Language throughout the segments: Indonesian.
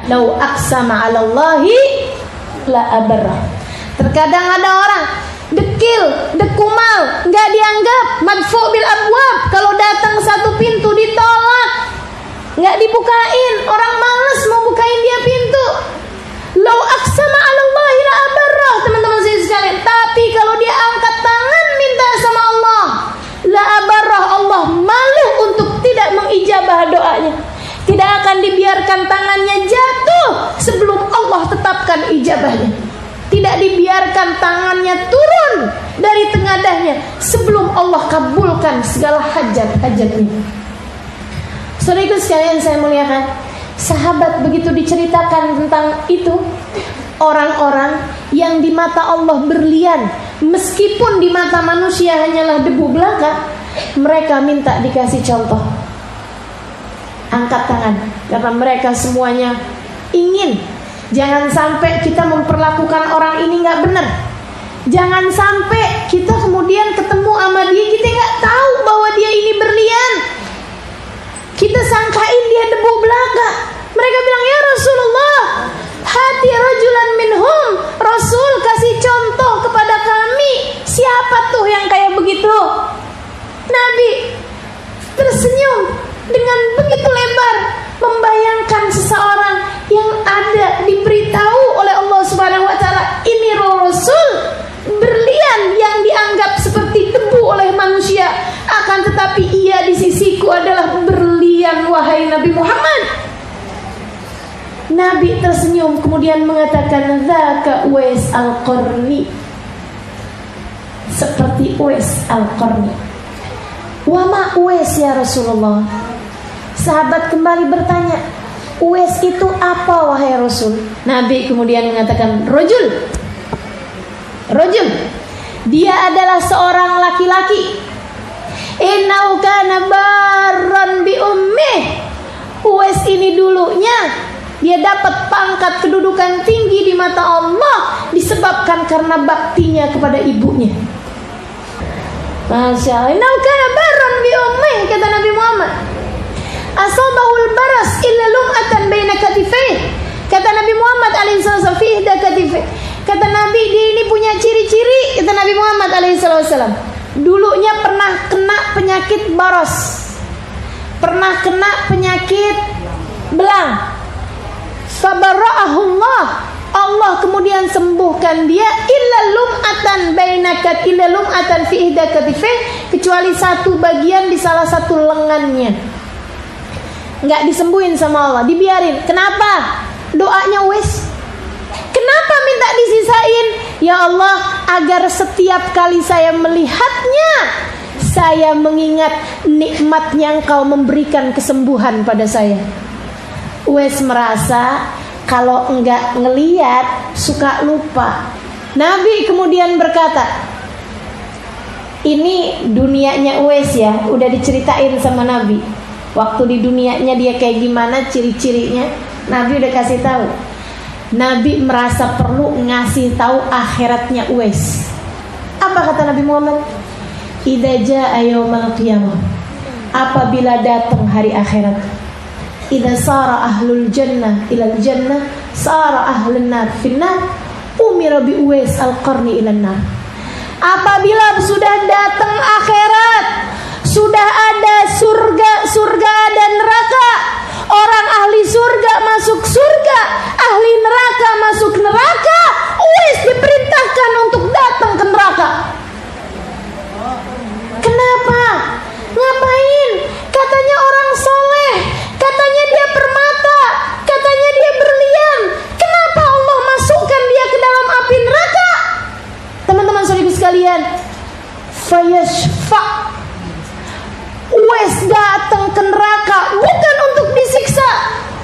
Lau aqsama 'ala Allahi la abarra. Terkadang ada orang dekil, dekumal, nggak dianggap, madfu bil abwab. Kalau datang satu pintu ditolak, nggak dibukain, orang malas mau bukain dia pintu. Lau aqsama 'ala Allahi la abarra, teman-teman sekalian. Tapi kalau dia angkat tangan minta sama Allah, la abarra, Allah malu untuk tidak mengijabah doanya. Tidak akan dibiarkan tangannya jatuh sebelum Allah tetapkan ijabahnya. Tidak dibiarkan tangannya turun dari tengadahnya sebelum Allah kabulkan segala hajat-hajatnya. Saudaraku sekalian saya muliakan, sahabat begitu diceritakan tentang itu, orang-orang yang di mata Allah berlian, meskipun di mata manusia hanyalah debu belaka, mereka minta dikasih contoh. Angkat tangan, karena mereka semuanya ingin. Jangan sampai kita memperlakukan orang ini gak benar. Jangan sampai kita kemudian ketemu sama dia, kita gak tahu bahwa dia ini berlian, kita sangkain dia debu belaka. Mereka bilang, ya Rasulullah, hati rajulan minhum, Rasul kasih contoh kepada kami. Siapa tuh yang kayak begitu? Nabi tersenyum dengan begitu lebar, membayangkan seseorang yang ada diberitahu oleh Allah Subhanahu wa taala, ini Rasul berlian yang dianggap seperti debu oleh manusia, akan tetapi ia di sisiku adalah berlian, wahai Nabi Muhammad. Nabi tersenyum kemudian mengatakan, dzaka Uwais al-Qarni, seperti Uwais al-Qarni. Wa ma Uwais ya Rasulullah? Sahabat kembali bertanya, Uwais itu apa wahai Rasul? Nabi kemudian mengatakan, rajul, dia adalah seorang laki-laki. Innahu kana barran bi ummih. Uwais ini dulunya dia dapat pangkat kedudukan tinggi di mata Allah disebabkan karena baktinya kepada ibunya. Masya Allah. Innahu kana barran bi ummih, kata Nabi Muhammad. Asabahul baras illa lum'atan baina katifai. Kata Nabi Muhammad alaihissalam, fi ihda katifai. Kata Nabi, dia ini punya ciri-ciri, kata Nabi Muhammad alaihissalam, dulunya pernah kena penyakit baras, pernah kena penyakit belang. Fabara'ahullah, Allah kemudian sembuhkan dia, illa lum'atan bainakat, illa lum'atan fi ihda katifai, kecuali satu bagian di salah satu lengannya. Nggak disembuhin sama Allah, dibiarin. Kenapa? Doanya Uwais, kenapa minta disisain? Ya Allah, agar setiap kali saya melihatnya, saya mengingat nikmatnya Engkau memberikan kesembuhan pada saya. Uwais merasa kalau enggak ngeliat suka lupa. Nabi kemudian berkata, ini dunianya Uwais ya, udah diceritain sama Nabi. Waktu di dunianya dia kayak gimana, ciri-cirinya Nabi udah kasih tahu. Nabi merasa perlu ngasih tahu akhiratnya Uwais. Apa kata Nabi Muhammad? Idza jaa yaumul qiyamah, apabila datang hari akhirat, idza sara ahlul jannah ilal jannah, sara ahlun nar fin nar, umira bi Uwais al-Qarni ilan nar. Apabila sudah datang akhirat, sudah ada surga dan neraka, orang ahli surga masuk surga, ahli neraka masuk neraka, Uwais diperintahkan untuk datang ke neraka. Kenapa? Ngapain? Katanya orang soleh, katanya dia permata, katanya dia berlian. Kenapa Allah masukkan dia ke dalam api neraka? Teman-teman saudaraku sekalian, fayashfa', Uwais datang ke neraka bukan untuk disiksa.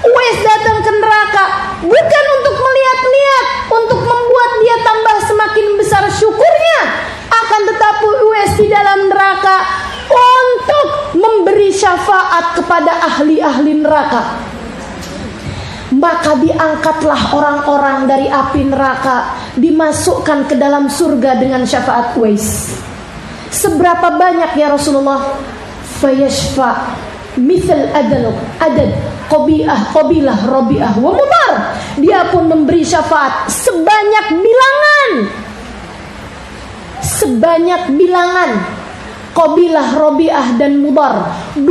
Uwais datang ke neraka bukan untuk melihat-lihat, untuk membuat dia tambah semakin besar syukurnya. Akan tetapi Uwais di dalam neraka untuk memberi syafaat kepada ahli-ahli neraka. Maka diangkatlah orang-orang dari api neraka, dimasukkan ke dalam surga dengan syafaat Uwais. Seberapa banyak ya Rasulullah? Fayashfa' mithal adad Qabilah, Rabi'ah wa Mudar. Dia pun memberi syafaat sebanyak bilangan Qabilah, Rabi'ah dan Mudar, 2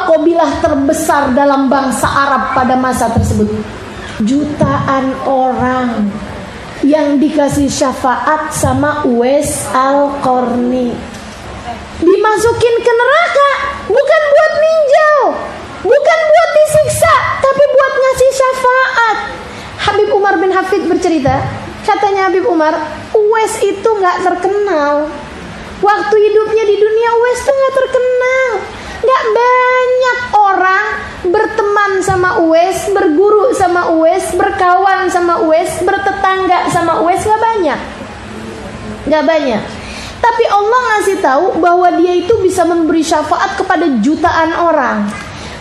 qabilah terbesar dalam bangsa Arab pada masa tersebut. Jutaan orang yang dikasih syafaat sama Uwais Al-Qarni, dimasukin ke neraka, bukan buat ninjau, bukan buat disiksa, tapi buat ngasih syafaat. Habib Umar bin Hafid bercerita, katanya Habib Umar, Uwais itu gak terkenal. Waktu hidupnya di dunia Uwais tuh gak terkenal. Gak banyak orang berteman sama Uwais, berguru sama Uwais, berkawan sama Uwais, bertetangga sama Uwais. Gak banyak. Tapi Allah ngasih tahu bahwa dia itu bisa memberi syafaat kepada jutaan orang.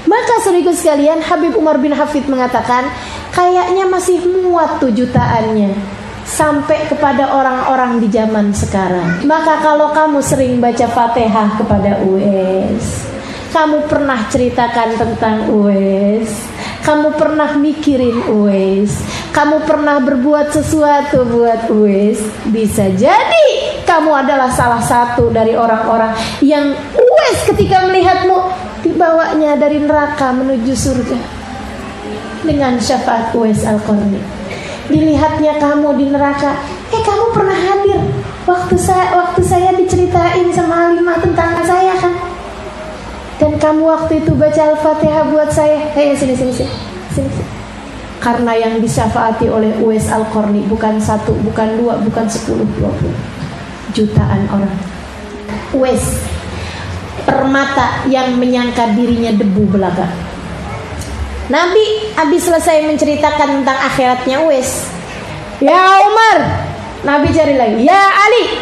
Maka saudaraku sekalian, Habib Umar bin Hafid mengatakan, kayaknya masih muat tuh jutaannya sampai kepada orang-orang di zaman sekarang. Maka kalau kamu sering baca Fatihah kepada Uwais, kamu pernah ceritakan tentang Uwais, kamu pernah mikirin Uwais, kamu pernah berbuat sesuatu buat Uwais, bisa jadi kamu adalah salah satu dari orang-orang yang Uwais ketika melihatmu dibawanya dari neraka menuju surga dengan syafaat Uwais Al-Qarni. Dilihatnya kamu di neraka, kamu pernah hadir waktu saya diceritain sama Halimah tentang saya kan? Dan kamu waktu itu baca Al-Fatihah buat saya. Sini. Karena yang disyafaati oleh Uwais Al-Qarni bukan 1, bukan 2, bukan 10, 20 jutaan orang. Uwais, permata yang menyangka dirinya debu belaka. Nabi habis selesai menceritakan tentang akhiratnya Uwais. Ya Umar, Nabi cari lagi. Ya Ali,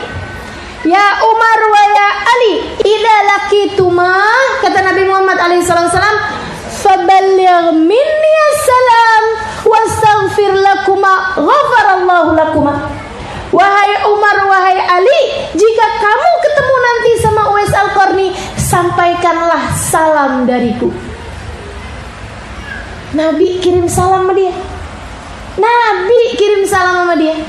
ya Umar wa ya Ali, idza laqituma, kata Nabi Muhammad alaihissalam, faballigh minni assalam wastaghfir lakuma ghafarallahu lakuma. Wahai Umar, wahai Ali, jika kamu ketemu nanti sama Uwais Al-Qarni, sampaikanlah salam dariku. Nabi kirim salam sama dia.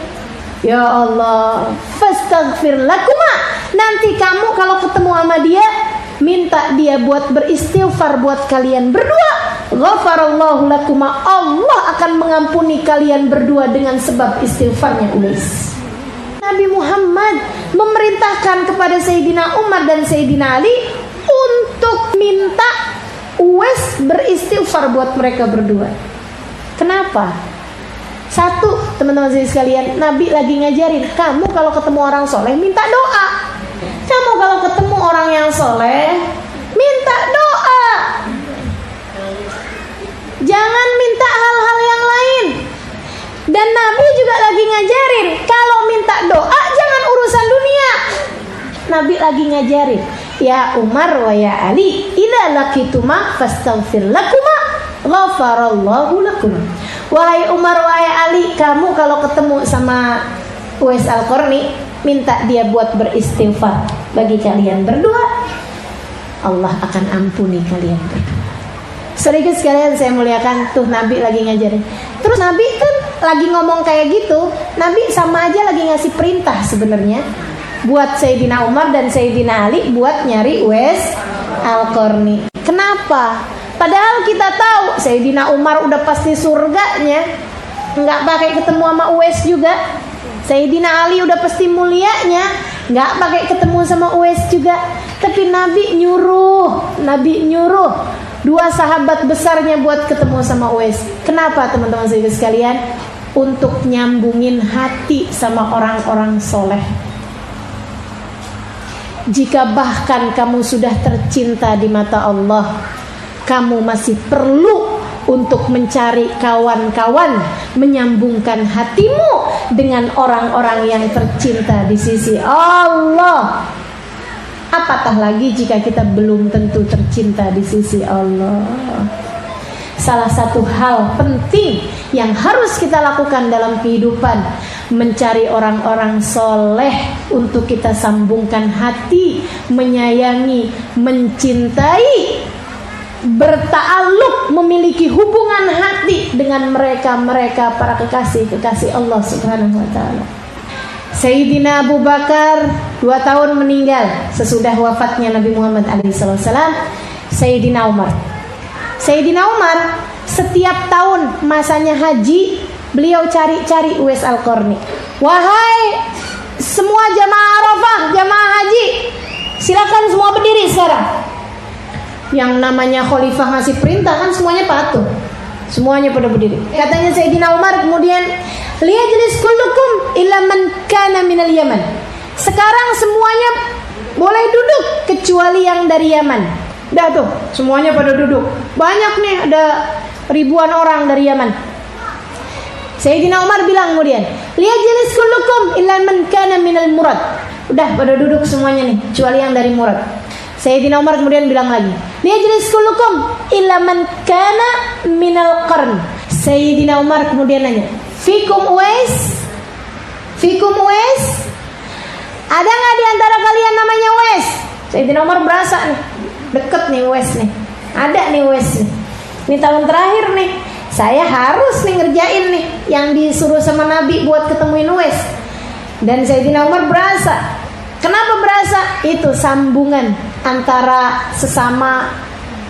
Ya Allah, fastaghfir lakuma. Nanti kamu kalau ketemu sama dia, minta dia buat beristighfar buat kalian berdua. Ghafarallahu lakuma. Allah akan mengampuni kalian berdua dengan sebab istighfarnya Uwais. Nabi Muhammad memerintahkan kepada Sayyidina Umar dan Sayyidina Ali untuk minta Uwais beristighfar buat mereka berdua. Kenapa? Satu, teman-teman sekalian, Nabi lagi ngajarin, kamu kalau ketemu orang soleh minta doa. Kamu kalau ketemu orang yang soleh minta doa. Jangan minta hal-hal yang lain. Dan Nabi juga lagi ngajarin, kalau minta doa jangan urusan dunia. Nabi lagi ngajarin, ya Umar wa ya Ali, idza laqituma fastaghfir lakuma ghafarallahu lakuma. Wahai Umar, wahai Ali, kamu kalau ketemu sama Uwais Al-Qarni, minta dia buat beristighfar bagi kalian berdua. Allah akan ampuni kalian berdua. Sedikit sekalian saya muliakan, tuh Nabi lagi ngajarin. Terus Nabi kan lagi ngomong kayak gitu, Nabi sama aja lagi ngasih perintah sebenarnya buat Sayyidina Umar dan Sayyidina Ali buat nyari Uwais Al-Qarni. Kenapa? Padahal kita tahu Sayyidina Umar udah pasti surganya, nggak pakai ketemu sama Uwais juga. Sayyidina Ali udah pasti mulianya, nggak pakai ketemu sama Uwais juga. Tapi Nabi nyuruh 2 sahabat besarnya buat ketemu sama Uwais. Kenapa teman-teman sekalian? Untuk nyambungin hati sama orang-orang soleh. Jika bahkan kamu sudah tercinta di mata Allah, kamu masih perlu untuk mencari kawan-kawan, menyambungkan hatimu dengan orang-orang yang tercinta di sisi Allah. Apatah lagi jika kita belum tentu tercinta di sisi Allah. Salah satu hal penting yang harus kita lakukan dalam kehidupan, mencari orang-orang soleh untuk kita sambungkan hati, menyayangi, mencintai. berta'alluq, memiliki hubungan hati dengan mereka para kekasih Allah Subhanahu wa taala. Sayyidina Abu Bakar 2 tahun meninggal sesudah wafatnya Nabi Muhammad SAW. Sayyidina Umar setiap tahun masanya haji, beliau cari Uwais Al-Qarni. Wahai semua jamaah Arafah, jamaah haji, silakan semua berdiri sekarang. Yang namanya khalifah ngasih perintah kan semuanya patuh, semuanya pada berdiri. Katanya Sayyidina Umar kemudian, liyajlis kullukum illa man kana minal Yaman. Sekarang semuanya boleh duduk kecuali yang dari Yaman. Dah tuh, semuanya pada duduk. Banyak nih, ada ribuan orang dari Yaman. Sayyidina Umar bilang kemudian, liyajlis kullukum illa man kana minal Murad. Udah pada duduk semuanya nih, kecuali yang dari Murad. Sayyidina Umar kemudian bilang lagi, liyajlis kullukum illa man kana minal Qarn. Sayyidina Umar kemudian nanya, Fikum Uwais? Ada nggak di antara kalian namanya Uwais? Sayyidina Umar berasa nih, deket nih Uwais nih. Ada nih Uwais nih. Ini tahun terakhir nih, saya harus nih ngerjain nih yang disuruh sama Nabi buat ketemuin Uwais. Dan Sayyidina Umar berasa. Kenapa berasa? Itu sambungan antara sesama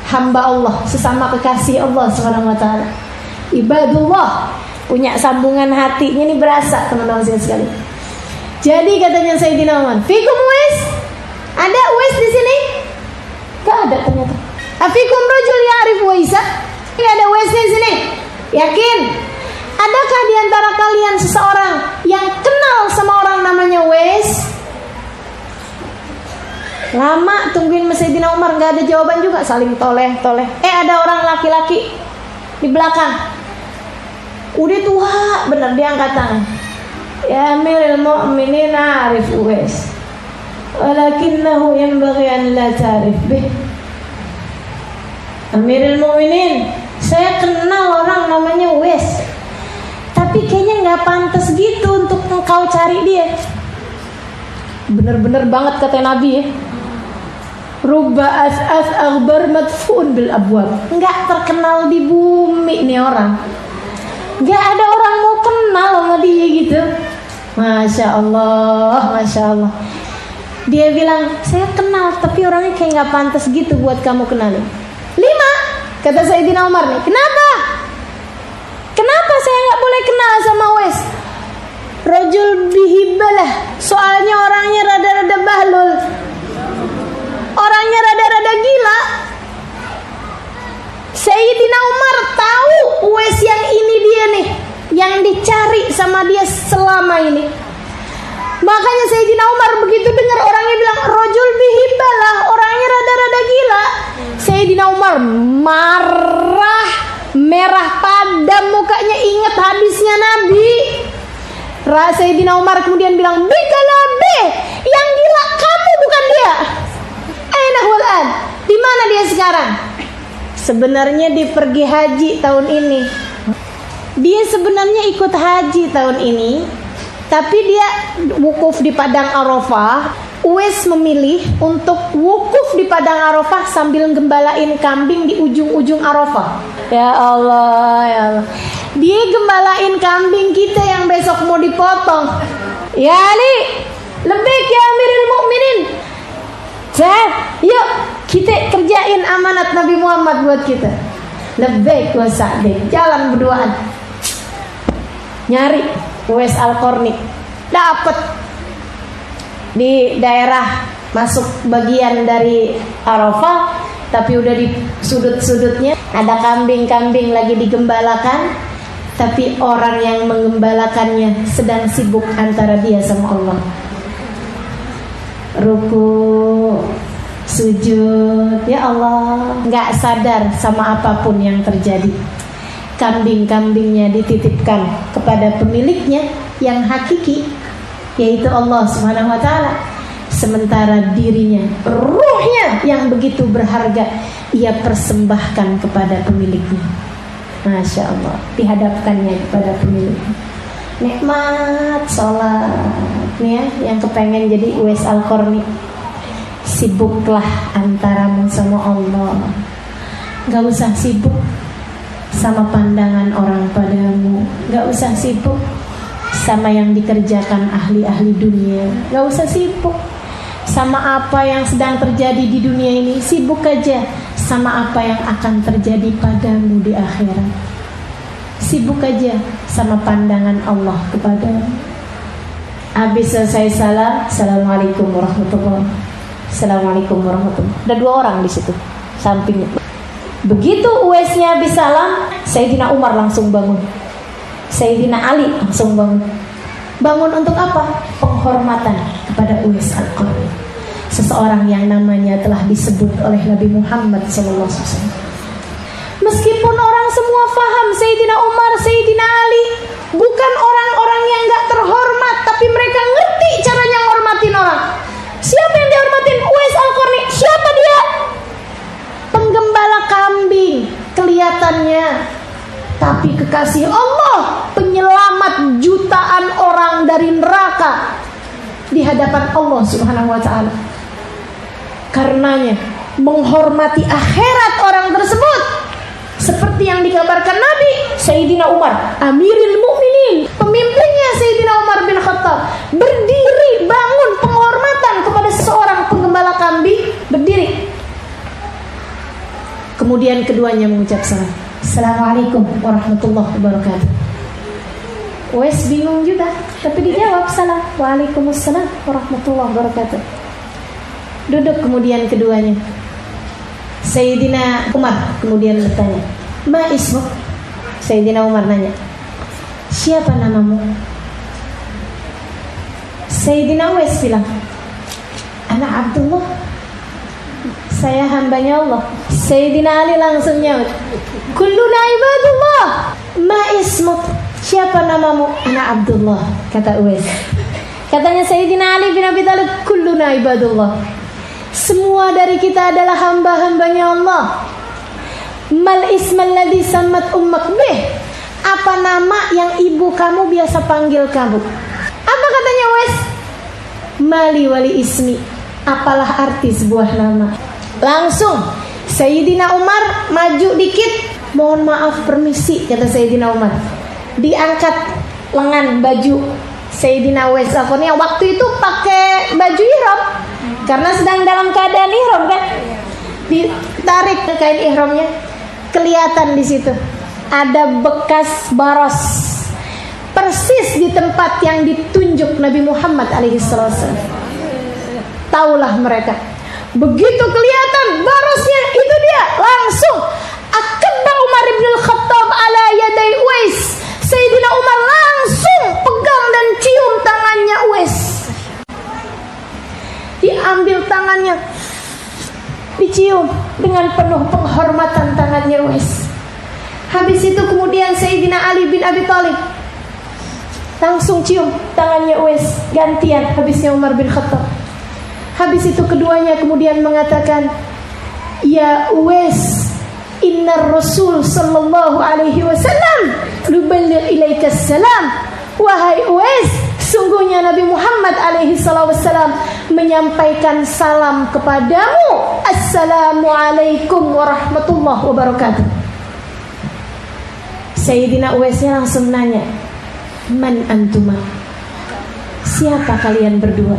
hamba Allah, sesama kekasih Allah Subhanahu wa taala. Ibadullah punya sambungan hatinya nih, berasa teman-teman sekalian. Jadi katanya Sayyidina Umar, Fikum Uwais? Ada Uwais di sini? Gak ada ternyata. Afikum rajul ya'rif Uwaisa? Gak ada Uwais di sini. Yakin? Adakah di antara kalian seseorang yang kenal sama orang namanya Uwais? Lama tungguin Sayyidina Umar, gak ada jawaban juga, saling toleh. Ada orang laki-laki di belakang. Udah tua bener, dia angkat tangan. Ya Amirul Mu'minin arif Uwais, walakinnahu yanbaghi an la ta'rif bih. Amirul Mu'minin, saya kenal orang namanya Uwais, tapi kayaknya gak pantas gitu untuk engkau cari dia. Bener-bener banget kata Nabi ya. Rubba as'as aghbar madfun bil abwab. Enggak terkenal di bumi nih orang. Enggak ada orang mau kenal sama dia gitu. Masya Allah. Dia bilang, saya kenal tapi orangnya kayak gak pantas gitu buat kamu kenalin. 5, kata Sayyidina Umar nih. Kenapa saya gak boleh kenal sama Uwais? Rajul bihibalah, soalnya orangnya rada-rada bahlul, orangnya rada-rada gila. Sayyidina Umar tahu Uwais yang ini dia nih, yang dicari sama dia selama ini. Makanya Sayyidina Umar begitu dengar orangnya bilang rajul bihibalah, orangnya rada-rada gila, Sayyidina Umar marah, merah padam mukanya, ingat hadisnya Nabi. Sayyidina Umar kemudian bilang, bikalah be, yang gila kamu bukan dia. Aina huwal, di mana dia sekarang? Sebenarnya dia pergi haji tahun ini. Dia sebenarnya ikut haji tahun ini, tapi dia wukuf di Padang Arafah. Uwais memilih untuk wukuf di Padang Arafah sambil gembalain kambing di ujung-ujung Arafah. Ya Allah. Dia gembalain kambing kita yang besok mau dipotong. Ya Ali, lebih ya Amirul Mukminin. Yuk kita kerjain amanat Nabi Muhammad buat kita. Lebih wa sa'dik, jalan berduaan. Nyari Uwais Al-Qarni. Dapat di daerah masuk bagian dari Arafah, tapi udah di sudut-sudutnya ada kambing-kambing lagi digembalakan. Tapi orang yang menggembalakannya sedang sibuk antara dia sama Allah. Ruku, sujud, ya Allah, nggak sadar sama apapun yang terjadi. Kambing-kambingnya dititipkan kepada pemiliknya yang hakiki, yaitu Allah Subhanahu wa taala. Sementara dirinya, ruhnya yang begitu berharga, ia persembahkan kepada pemiliknya. Masya Allah, dihadapkannya kepada pemiliknya. Nikmat sholat nih ya, yang kepengen jadi Uwais Al-Qarni. Sibuklah antaramu sama Allah. Gak usah sibuk sama pandangan orang padamu, gak usah sibuk sama yang dikerjakan ahli-ahli dunia, gak usah sibuk sama apa yang sedang terjadi di dunia ini. Sibuk aja sama apa yang akan terjadi padamu di akhirat. Sibuk aja sama pandangan Allah kepadamu. Habis selesai salam, assalamualaikum warahmatullahi wabarakatuh. Assalamualaikum warahmatullahi wabarakatuh. Ada 2 orang di situ sampingnya. Begitu Uwaisnya habis salam, Sayyidina Umar langsung bangun, Sayyidina Ali langsung bangun. Bangun untuk apa? Penghormatan kepada Uwais Al-Qarni, seseorang yang namanya telah disebut oleh Nabi Muhammad SAW. Meskipun orang semua faham Sayyidina Umar, Sayyidina Ali bukan orang-orang yang gak terhormat, tapi mereka ngerti caranya ngormatin orang. Siapa yang dihormatin? Uwais Al-Qarni. Siapa dia? Penggembala kambing kelihatannya, tapi kekasih Allah, penyelamat jutaan orang dari neraka di hadapan Allah Subhanahu wa ta'ala. Karenanya menghormati akhirat orang tersebut, seperti yang dikabarkan Nabi, Sayyidina Umar Amirul Mukminin, pemimpinnya Sayyidina Umar bin Khattab, berdiri bangun penghormatan kepada seorang penggembala kambing, berdiri. Kemudian keduanya mengucap salam, Assalamualaikum warahmatullahi wabarakatuh. Uwais bingung juga, tapi dijawab salam, Waalaikumsalam warahmatullahi wabarakatuh. Duduk kemudian keduanya. Sayyidina Umar kemudian bertanya, Ma ismuk? Sayyidina Umar nanya, siapa namamu? Sayyidina Uwais bilang, Ana Abdullah, saya hambanya Allah. Sayyidina Ali langsung nyaut, Kulluna ibadullah. Ma ismuk? Siapa namamu? Ana Abdullah, kata Uwais. Katanya Sayyidina Ali bin Abi Thalib, Kulluna ibadullah. Semua dari kita adalah hamba-hambanya Allah. Mal ismal ladzi sammat ummak bih? Apa nama yang ibu kamu biasa panggil kamu? Apa katanya Uwais? Mali wali ismi. Apalah arti sebuah nama? Langsung Sayyidina Umar maju dikit, mohon maaf permisi, kata Sayyidina Umar. Diangkat lengan baju Sayyidina Uwais Al-Qarni yang waktu itu pakai baju ihram, karena sedang dalam keadaan ihram kan. Ditarik ke kain ihramnya, kelihatan di situ ada bekas baros, persis di tempat yang ditunjuk Nabi Muhammad SAW. Taulah mereka, begitu kelihatan barosnya, itu dia, langsung akabba Umar bin Khattab ala yaday Uwais. Sayyidina Umar langsung pegang dan cium tangannya Uwais. Diambil tangannya, dicium dengan penuh penghormatan tangannya Uwais. Habis itu kemudian Sayyidina Ali bin Abi Thalib langsung cium tangannya Uwais, gantian habisnya Umar bin Khattab. Habis itu keduanya kemudian mengatakan, Ya Uwais, inna Rasul sallallahu alaihi wasallam nuballigh ilaika salam. Wahai Uwais, sungguhnya Nabi Muhammad alaihi wasallam menyampaikan salam kepadamu. Assalamualaikum warahmatullahi wabarakatuh. Sayyidina Uwaisnya langsung nanya, Man antuma? Siapa kalian berdua?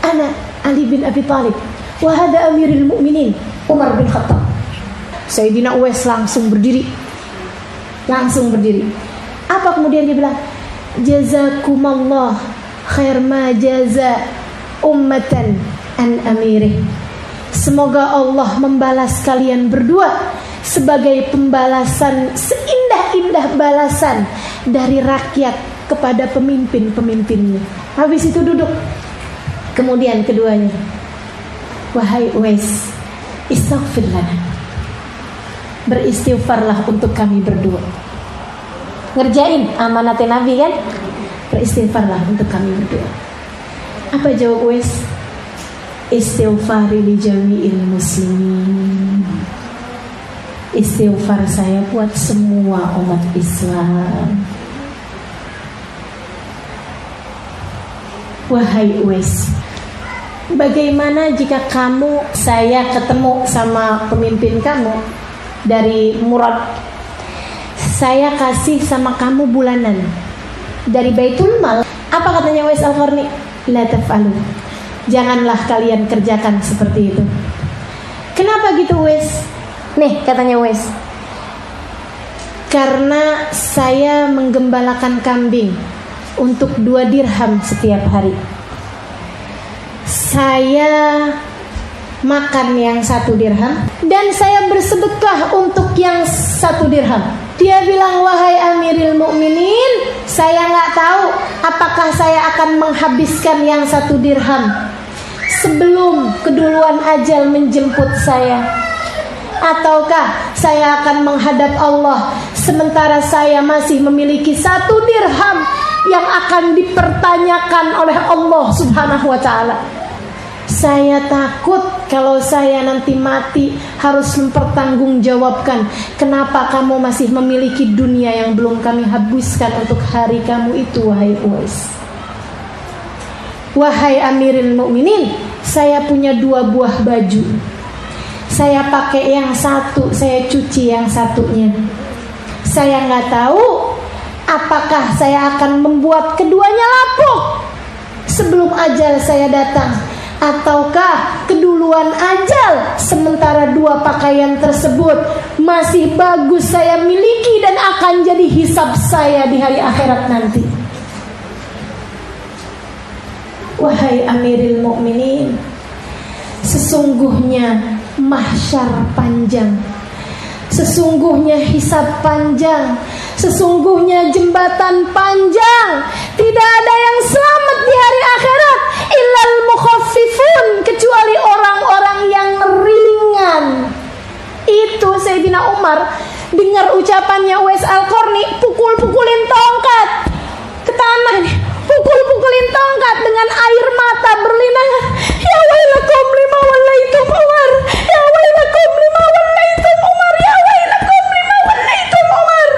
Ana Ali bin Abi Thalib, wa hada Amirul Mukminin Umar bin Khattab. Sayyidina Uwais langsung berdiri. Apa kemudian dia bilang? Jazakumallah khair ma jaza ummatan an amirih. Semoga Allah membalas kalian berdua sebagai pembalasan, seindah-indah balasan dari rakyat kepada pemimpin-pemimpinnya. Habis itu duduk. Kemudian keduanya, wahai Uwais, istaghfir lana. Beristighfarlah untuk kami berdua. Ngerjain amanat Nabi kan? Beristighfarlah untuk kami berdua. Apa jawab Uwais? Istighfari li jami'il muslimin. Istighfar saya buat semua umat Islam. Wahai Uwais, bagaimana jika saya ketemu sama pemimpin kamu, dari Murad, saya kasih sama kamu bulanan dari Baitul Mal. Apa katanya Uwais Al-Qarni? La taf'alu, janganlah kalian kerjakan seperti itu. Kenapa gitu Uwais? Nih katanya Uwais, karena saya menggembalakan kambing untuk 2 dirham setiap hari. Saya makan yang 1 dirham dan saya bersedekah untuk yang 1 dirham. Dia bilang, wahai Amiril Mukminin, saya nggak tahu apakah saya akan menghabiskan yang 1 dirham sebelum keduluan ajal menjemput saya, ataukah saya akan menghadap Allah sementara saya masih memiliki 1 dirham yang akan dipertanyakan oleh Allah Subhanahu wa ta'ala. Saya takut kalau saya nanti mati harus mempertanggungjawabkan, kenapa kamu masih memiliki dunia yang belum kami habiskan untuk hari kamu itu, wahai Uwais. Wahai Amirul Mukminin, saya punya 2 buah baju. Saya pakai yang 1, saya cuci yang 1-nya. Saya nggak tahu apakah saya akan membuat keduanya lapuk sebelum ajal saya datang, ataukah keduluan ajal sementara 2 pakaian tersebut masih bagus saya miliki dan akan jadi hisab saya di hari akhirat nanti. Wahai Amirul Mukminin, sesungguhnya mahsyar panjang, sesungguhnya hisab panjang, sesungguhnya jembatan panjang. Tidak ada yang selamat di hari akhirat illal mukhaffifun, kecuali orang-orang yang ringan. Itu Sayyidina Umar dengar ucapannya Uwais Al-Qarni, pukul-pukulin tongkat ke tanah nih, pukul-pukulin tongkat dengan air mata berlinangan. Ya wailakum lima walaitum Umar, ya wailakum lima walaitum Umar, ya wailakum lima walaitum Umar.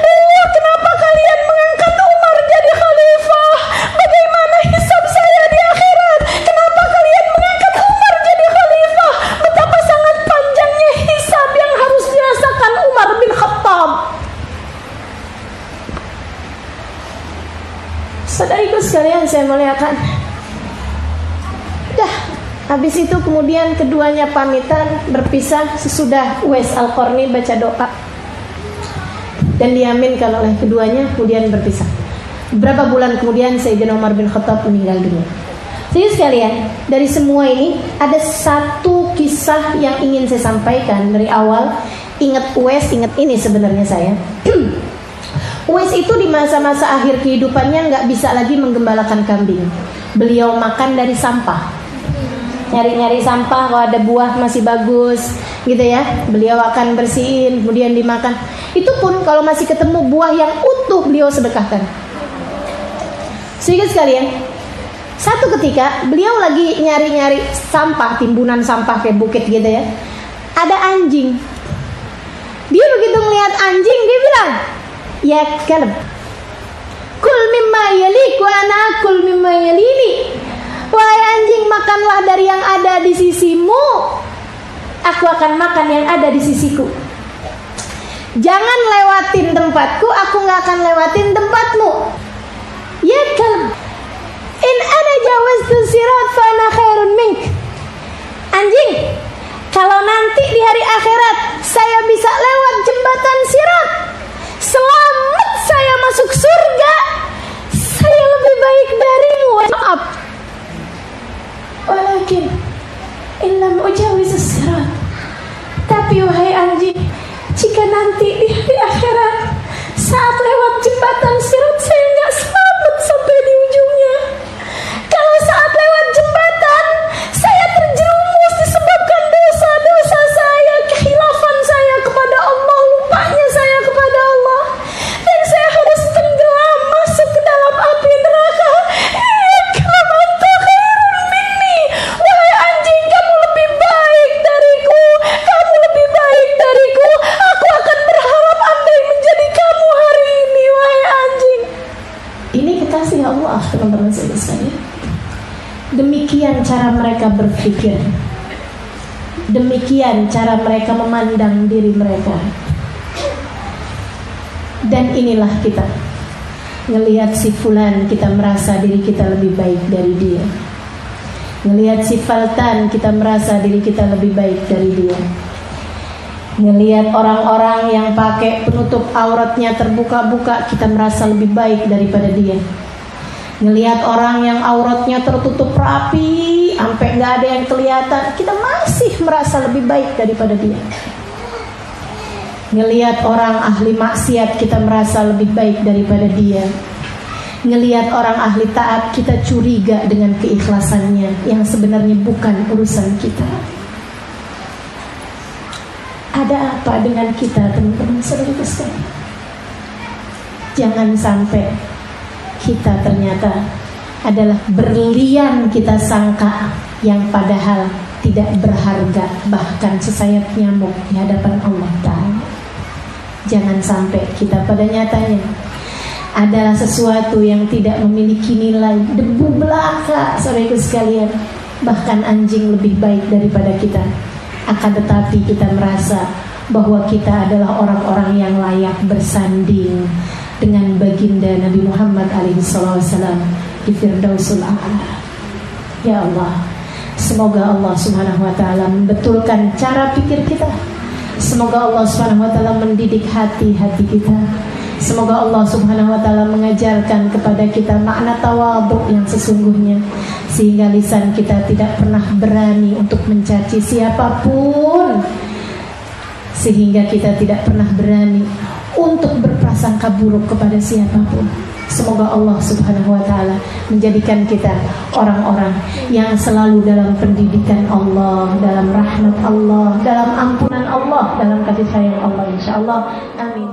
Allah, kenapa kalian mengangkat Umar jadi khalifah? Bagaimana hisab saya di akhirat? Kenapa kalian mengangkat Umar jadi khalifah? Betapa sangat panjangnya hisab yang harus dirasakan Umar bin Khattab. Saudariku sekalian, saya muliakan. Dah, habis itu kemudian keduanya pamitan berpisah sesudah Uwais Al-Qarni baca doa dan diaminkan oleh keduanya, kemudian berpisah. Beberapa bulan kemudian Sayyidina Umar bin Khattab meninggal dunia. Jadi sekalian, dari semua ini ada satu kisah yang ingin saya sampaikan dari awal. Ingat Uwais, ingat ini sebenarnya saya. Uwais itu di masa-masa akhir kehidupannya nggak bisa lagi menggembalakan kambing. Beliau makan dari sampah, nyari-nyari sampah, kalau ada buah masih bagus gitu ya, beliau akan bersihin kemudian dimakan. Itu pun kalau masih ketemu buah yang utuh beliau sedekahkan. Sehingga sekalian, satu ketika beliau lagi nyari-nyari sampah, timbunan sampah kayak bukit gitu ya, ada anjing. Dia begitu melihat anjing, dia bilang, ya kalb, kul mimma yalik wa ana akul mimma yalini. Wahai anjing, makanlah dari yang ada di sisimu, aku akan makan yang ada di sisiku. Jangan lewatin tempatku, aku gak akan lewatin tempatmu. Ya kalb, in ana jawaztu sirat fa ana khairun mink. Anjing, kalau nanti di hari akhirat saya bisa lewat jembatan sirat, selamat saya masuk surga, saya lebih baik darimu. Maaf, walakin illam ujawiz sirat, tapi wahai anjing, jika nanti di hari akhirat saat lewat jembatan sirat saya nggak selamat sampai di ujungnya. Kalau saat lewat jembatan saya terjerumus disebabkan dosa-dosa saya, kekhilafan saya kepada Allah, lupanya saya kepada Allah, dan saya harus tenggelam masuk ke dalam api neraka. Kalau anta khairun minni, wahai anjing, kamu lebih baik dariku, kamu lebih baik dariku. Aku akan berharap andai menjadi kamu hari ini, wahai anjing. Ini kekasih Allah, teman-teman sekalian. Demikian cara mereka berpikir. Demikian cara mereka memandang diri mereka. Dan inilah kita, ngelihat si fulan kita merasa diri kita lebih baik dari dia. Ngelihat si Faltan kita merasa diri kita lebih baik dari dia. Ngelihat orang-orang yang pakai penutup auratnya terbuka-buka, kita merasa lebih baik daripada dia. Ngelihat orang yang auratnya tertutup rapi sampai nggak ada yang kelihatan, kita masih merasa lebih baik daripada dia. Ngelihat orang ahli maksiat, kita merasa lebih baik daripada dia. Ngelihat orang ahli taat, kita curiga dengan keikhlasannya yang sebenarnya bukan urusan kita. Ada apa dengan kita, teman-teman saudara sekalian? Jangan sampai kita ternyata adalah berlian kita sangka yang padahal tidak berharga, bahkan sesayap nyamuk di hadapan Allah Ta'ala. Jangan sampai kita pada nyatanya adalah sesuatu yang tidak memiliki nilai, debu belaka, saudaraku sekalian. Bahkan anjing lebih baik daripada kita. Akan tetapi kita merasa bahwa kita adalah orang-orang yang layak bersanding dengan baginda Nabi Muhammad SAW di Firdausul A'la. Ya Allah, semoga Allah Subhanahu wa taala membetulkan cara pikir kita. Semoga Allah Subhanahu wa taala mendidik hati-hati kita. Semoga Allah Subhanahu wa taala mengajarkan kepada kita makna tawadhu yang sesungguhnya, sehingga lisan kita tidak pernah berani untuk mencaci siapapun, sehingga kita tidak pernah berani untuk berprasangka buruk kepada siapapun. Semoga Allah Subhanahu wa taala menjadikan kita orang-orang yang selalu dalam pendidikan Allah, dalam rahmat Allah, dalam ampunan Allah, dalam kasih sayang Allah, insyaallah. Amin.